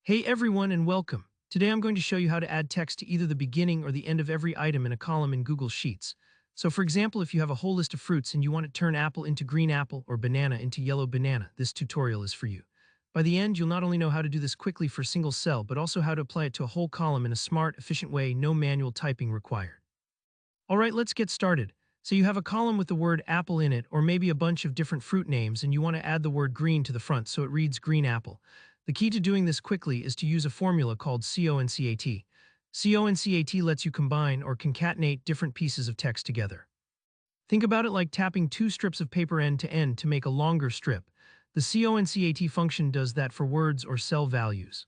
Hey everyone and welcome. Today I'm going to show you how to add text to either the beginning or the end of every item in a column in Google Sheets. So for example, if you have a whole list of fruits and you want to turn apple into green apple or banana into yellow banana, this tutorial is for you. By the end, you'll not only know how to do this quickly for a single cell, but also how to apply it to a whole column in a smart, efficient way, no manual typing required. Alright, let's get started. So you have a column with the word apple in it, or maybe a bunch of different fruit names, and you want to add the word green to the front so it reads green apple. The key to doing this quickly is to use a formula called CONCAT. CONCAT lets you combine or concatenate different pieces of text together. Think about it like tapping two strips of paper end to end to make a longer strip. The CONCAT function does that for words or cell values.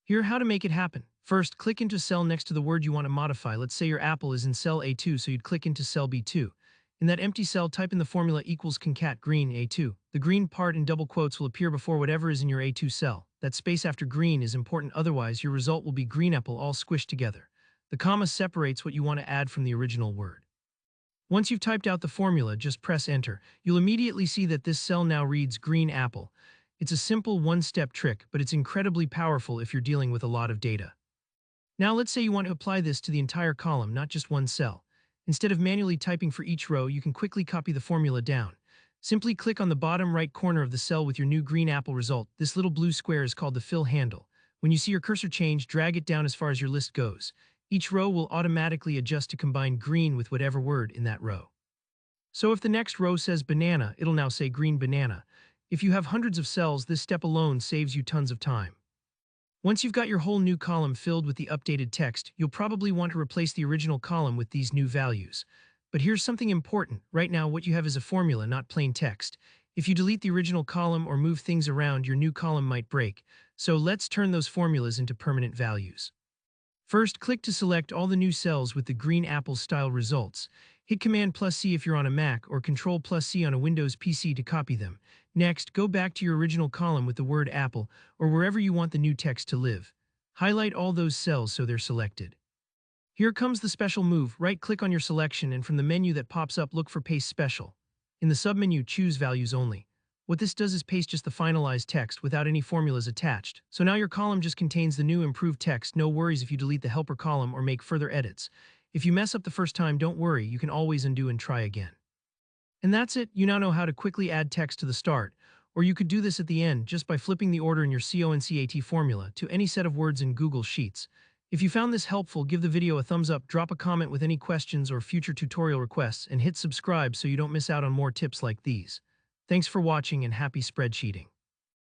Here, how to make it happen. First, click into cell next to the word you want to modify. Let's say your apple is in cell A2, so you'd click into cell B2. In that empty cell, type in the formula equals concat green A2. The green part in double quotes will appear before whatever is in your A2 cell. That space after green is important, otherwise your result will be green apple all squished together. The comma separates what you want to add from the original word. Once you've typed out the formula, just press enter. You'll immediately see that this cell now reads green apple. It's a simple one-step trick, but it's incredibly powerful if you're dealing with a lot of data. Now let's say you want to apply this to the entire column, not just one cell. Instead of manually typing for each row, you can quickly copy the formula down. Simply click on the bottom right corner of the cell with your new green apple result. This little blue square is called the fill handle. When you see your cursor change, drag it down as far as your list goes. Each row will automatically adjust to combine green with whatever word in that row. So if the next row says banana, it'll now say green banana. If you have hundreds of cells, this step alone saves you tons of time. Once you've got your whole new column filled with the updated text, you'll probably want to replace the original column with these new values. But here's something important. Right now, what you have is a formula, not plain text. If you delete the original column or move things around, your new column might break. So let's turn those formulas into permanent values. First, click to select all the new cells with the green apple style results. Hit Command+C if you're on a Mac or Control+C on a Windows PC to copy them. Next, go back to your original column with the word apple or wherever you want the new text to live. Highlight all those cells so they're selected. Here comes the special move. Right-click on your selection and from the menu that pops up, look for Paste Special. In the submenu, choose Values Only. What this does is paste just the finalized text without any formulas attached. So now your column just contains the new improved text. No worries if you delete the helper column or make further edits. If you mess up the first time, don't worry, you can always undo and try again. And that's it, you now know how to quickly add text to the start, or you could do this at the end just by flipping the order in your CONCAT formula to any set of words in Google Sheets. If you found this helpful, give the video a thumbs up, drop a comment with any questions or future tutorial requests, and hit subscribe so you don't miss out on more tips like these. Thanks for watching and happy spreadsheeting.